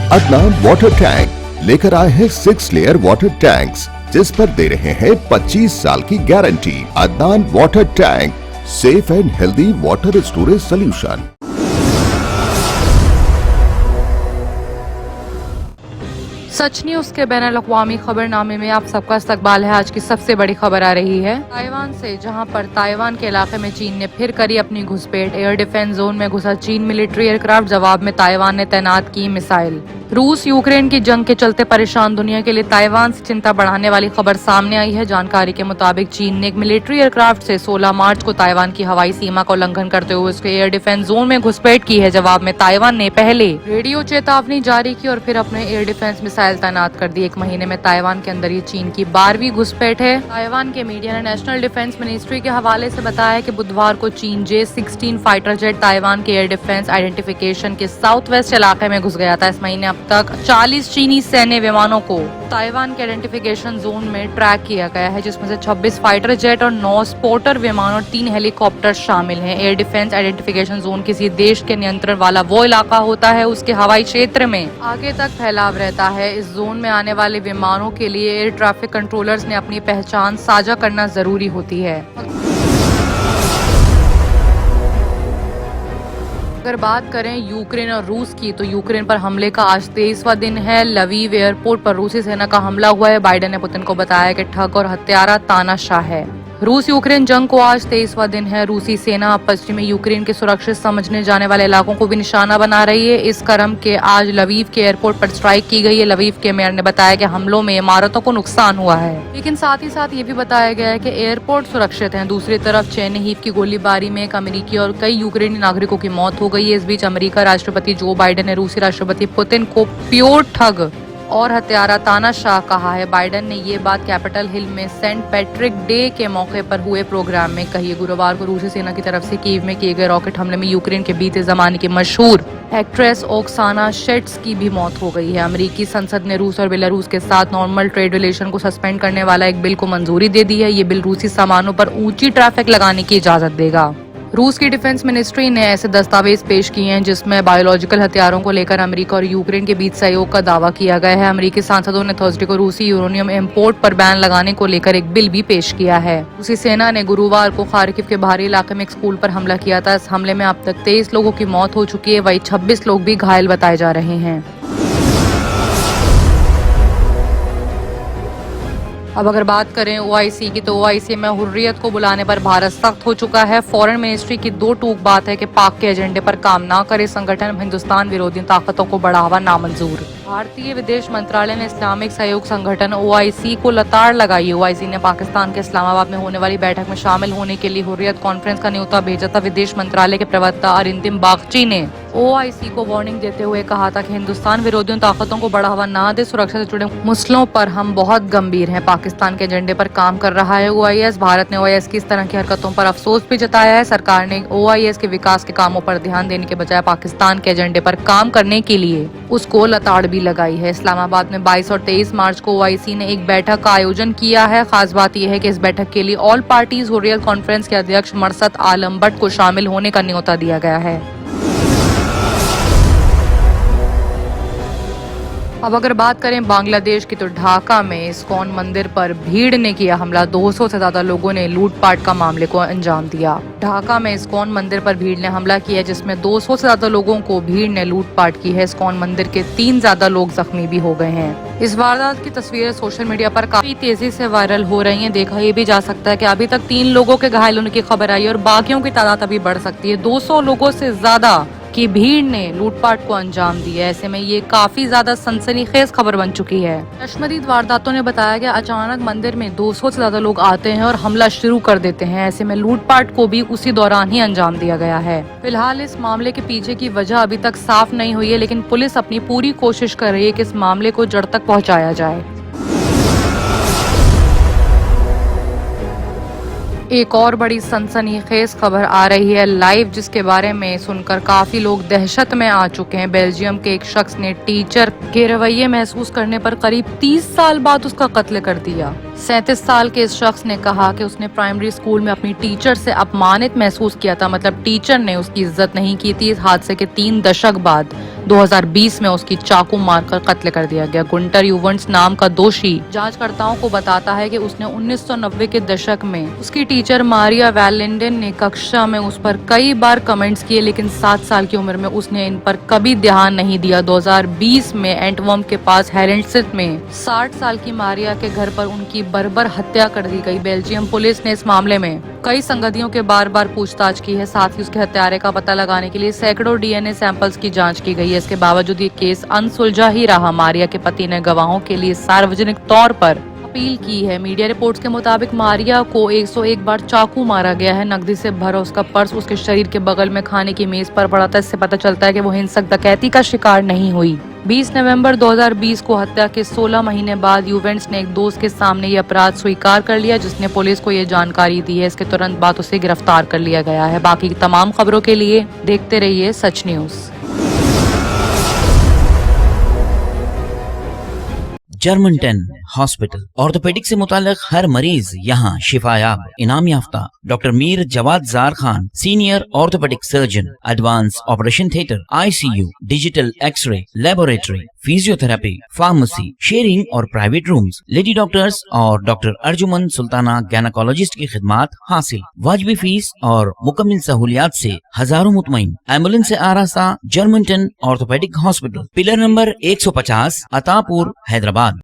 Adnan water tank लेकर आए हैं 6 लेयर वाटर टैंक्स, जिस पर दे रहे हैं 25 साल की guarantee. Adnan water tank, safe and healthy water storage solution. Such news के बैनुल-अक़वामी खबरनामे में आप सबका इस्तकबाल है। आज की सबसे बड़ी खबर आ रही है ताइवान से, जहां पर ताइवान के इलाके में चीन ने फिर करी अपनी घुसपैठ। एयर डिफेंस जोन में घुसा चीन मिलिट्री एयरक्राफ्ट, जवाब में ताइवान ने तैनात की मिसाइल। रूस यूक्रेन की जंग के चलते परेशान दुनिया के लिए ताइवान से चिंता बढ़ाने वाली खबर सामने आई है। जानकारी के मुताबिक चीन ने एक मिलिट्री एयरक्राफ्ट से 16 मार्च को ताइवान की हवाई सीमा का उल्लंघन करते हुए उसके एयर डिफेंस जोन में घुसपैठ की है। जवाब में ताइवान ने पहले रेडियो चेतावनी जारी की और फिर अपने एयर डिफेंस मिसाइल तैनात कर दी। एक महीने में ताइवान के अंदर ये चीन की 12वीं घुसपैठ है। ताइवान के मीडिया ने नेशनल डिफेंस मिनिस्ट्री के हवाले से बताया कि बुधवार को चीन J-16 फाइटर जेट ताइवान के एयर डिफेंस आइडेंटिफिकेशन के साउथ वेस्ट इलाके में घुस गया था। इस महीने अब तक 40 चीनी सैन्य विमानों को ताइवान के आइडेंटिफिकेशन जोन में ट्रैक किया गया है, जिसमें से 26 फाइटर जेट और 9 स्पोर्टर विमान और 3 हेलीकॉप्टर शामिल हैं। एयर डिफेंस आइडेंटिफिकेशन जोन किसी देश के नियंत्रण वाला वो इलाका होता है, उसके हवाई क्षेत्र में आगे तक फैलाव रहता है। इस जोन में आने वाले विमानों के लिए एयर ट्रैफिक कंट्रोलर्स ने अपनी पहचान साझा करना जरूरी होती है। अगर बात करें यूक्रेन और रूस की, तो यूक्रेन पर हमले का आज 23वां दिन है। लवीव एयरपोर्ट पर रूसी सेना का हमला हुआ है। बाइडेन ने पुतिन को बताया कि ठग और हत्यारा तानाशाह है। रूस यूक्रेन जंग को आज 23वां दिन है। रूसी सेना पश्चिमी यूक्रेन के सुरक्षित समझने जाने वाले इलाकों को भी निशाना बना रही है। इस क्रम के आज लवीव के एयरपोर्ट पर स्ट्राइक की गई है। लवीव के मेयर ने बताया कि हमलों में इमारतों को नुकसान हुआ है, लेकिन साथ ही साथ ये भी बताया गया है कि एयरपोर्ट सुरक्षित है। दूसरी तरफ चेरनिहिव की गोलीबारी में एक अमेरिकी और कई यूक्रेनी नागरिकों की मौत हो गई है। इस बीच अमेरिका राष्ट्रपति जो बाइडेन ने रूसी राष्ट्रपति पुतिन को प्योर ठग और हत्यारा तानाशाह कहा है। बाइडेन ने ये बात कैपिटल हिल में सेंट पैट्रिक डे के मौके पर हुए प्रोग्राम में कही है। गुरुवार को रूसी सेना की तरफ से कीव में किए गए रॉकेट हमले में यूक्रेन के बीते जमाने की मशहूर एक्ट्रेस ओक्साना शेट्स की भी मौत हो गई है। अमेरिकी संसद ने रूस और बेलारूस के साथ नॉर्मल ट्रेड रिलेशन को सस्पेंड करने वाला एक बिल को मंजूरी दे दी है। ये बिल रूसी सामानों पर ऊंची टैरिफ लगाने की इजाजत देगा। रूस की डिफेंस मिनिस्ट्री ने ऐसे दस्तावेज पेश किए हैं जिसमें बायोलॉजिकल हथियारों को लेकर अमेरिका और यूक्रेन के बीच सहयोग का दावा किया गया है। अमेरिकी सांसदों ने थर्सडे को रूसी यूरेनियम इंपोर्ट पर बैन लगाने को लेकर एक बिल भी पेश किया है। रूसी सेना ने गुरुवार को खार्किव के बाहरी इलाके में एक स्कूल पर हमला किया था। इस हमले में अब तक 23 लोगों की मौत हो चुकी है, वहीं 26 लोग भी घायल बताए जा रहे हैं। अब अगर बात करें OIC की, तो OIC में हुर्रियत को बुलाने पर भारत सख्त हो चुका है। फॉरेन मिनिस्ट्री की 2 टूक बात है कि पाक के एजेंडे पर काम ना करे। संगठन हिंदुस्तान विरोधी ताकतों को बढ़ावा नामंजूर। भारतीय विदेश मंत्रालय ने इस्लामिक सहयोग संगठन OIC को लताड़ लगाई। OIC ने पाकिस्तान के इस्लामाबाद में होने वाली बैठक में शामिल होने के लिए हुर्रियत कॉन्फ्रेंस का न्योता भेजा था। विदेश मंत्रालय के प्रवक्ता अरिंदम बागची ने OIC को वार्निंग देते हुए कहा था कि हिंदुस्तान विरोधी ताकतों को बढ़ावा ना दे। सुरक्षा से जुड़े मसलों पर हम बहुत गंभीर हैं। पाकिस्तान के एजेंडे पर काम कर रहा है OIS। भारत ने OIS की इस तरह की हरकतों पर अफसोस भी जताया है। सरकार ने OIS के विकास के कामों पर ध्यान देने के बजाय पाकिस्तान के एजेंडे पर काम करने के लिए उसको लताड़ भी लगाई है। इस्लामाबाद में 22 और 23 मार्च को OIC ने एक बैठक का आयोजन किया है। खास बात यह है कि इस बैठक के लिए ऑल पार्टीज हुर्रियत कॉन्फ्रेंस के अध्यक्ष मरसद आलम भट्ट को शामिल होने का न्योता दिया गया है। अब अगर बात करें बांग्लादेश की, तो ढाका में इस्कॉन मंदिर पर भीड़ ने किया हमला। 200 से ज्यादा लोगों ने लूटपाट का मामले को अंजाम दिया। ढाका में इस्कॉन मंदिर पर भीड़ ने हमला किया, जिसमें 200 से ज्यादा लोगों को भीड़ ने लूटपाट की है। इस्कॉन मंदिर के 3 ज्यादा लोग जख्मी भी हो गए हैं। इस वारदात की तस्वीरें सोशल मीडिया पर काफी तेजी से वायरल हो रही हैं। देखा ये भी जा सकता है कि अभी तक 3 लोगों के घायल होने की खबर आई और बाकियों की तादाद अभी बढ़ सकती है। 200 लोगों से ज्यादा की भीड़ ने लूटपाट को अंजाम दिया। ऐसे में ये काफी ज्यादा सनसनीखेज खबर बन चुकी है। चश्मदीद वारदातों ने बताया कि अचानक मंदिर में 200 से ज्यादा लोग आते हैं और हमला शुरू कर देते हैं। ऐसे में लूटपाट को भी उसी दौरान ही अंजाम दिया गया है। फिलहाल इस मामले के पीछे की वजह अभी तक साफ नहीं हुई है, लेकिन पुलिस अपनी पूरी कोशिश कर रही है कि इस मामले को जड़ तक पहुँचाया जाए। एक और बड़ी सनसनीखेज खबर आ रही है लाइव, जिसके बारे में सुनकर काफी लोग दहशत में आ चुके हैं। बेल्जियम के एक शख्स ने टीचर के रवैये महसूस करने पर करीब 30 साल बाद उसका कत्ल कर दिया। 37 साल के इस शख्स ने कहा कि उसने प्राइमरी स्कूल में अपनी टीचर से अपमानित महसूस किया था, मतलब टीचर ने उसकी इज्जत नहीं की थी। इस हादसे के 3 दशक बाद 2020 में उसकी चाकू मारकर कत्ल कर दिया गया। गुंटर यूवेंट्स नाम का दोषी जांचकर्ताओं को बताता है कि उसने 1990 के दशक में उसकी टीचर मारिया वैलेंडेन ने कक्षा में उस पर कई बार कमेंट्स किए, लेकिन 7 साल की उम्र में उसने इन पर कभी ध्यान नहीं दिया। 2020 में एंटवर्म के पास हेरेंडसिट में 60 साल की मारिया के घर पर उनकी बर्बर हत्या कर दी गई। बेल्जियम पुलिस ने इस मामले में कई संगतियों के बार पूछताछ की है। साथ ही उसके हत्यारे का पता लगाने के लिए सैकड़ों डीएनए सैंपल्स की जांच की गई है। इसके बावजूद ये केस अनसुलझा ही रहा। मारिया के पति ने गवाहों के लिए सार्वजनिक तौर पर अपील की है। मीडिया रिपोर्ट्स के मुताबिक मारिया को 101 बार चाकू मारा गया है। नकदी से भरा उसका पर्स उसके शरीर के बगल में खाने की मेज पर पड़ा था। इससे पता चलता है कि वो हिंसक डकैती का शिकार नहीं हुई। 20 नवंबर 2020 को हत्या के 16 महीने बाद यूवेंट्स ने एक दोस्त के सामने ये अपराध स्वीकार कर लिया, जिसने पुलिस को ये जानकारी दी है। इसके तुरंत बाद उसे गिरफ्तार कर लिया गया है। बाकी तमाम खबरों के लिए देखते रहिए सच न्यूज। जर्मन 10 हॉस्पिटल ऑर्थोपेडिक से मुताल्लिक हर मरीज यहाँ शिफायाब। इनाम याफ्ता doctor Mir Jawad Zar Khan, senior orthopaedic surgeon, advance operation theatre, ICU, digital x-ray, laboratory, physiotherapy, pharmacy, sharing और प्राइवेट रूम्स, लेडी डॉक्टर्स और डॉक्टर अर्जुमन सुल्ताना गायनेकोलॉजिस्ट की खिदमात हासिल। वाजबी फीस और मुकम्मल सहूलियात से हजारों मुतमईन। एम्बुलेंस से आरास्ता German 10 orthopaedic hospital, pillar number 150, Attapur, Hyderabad.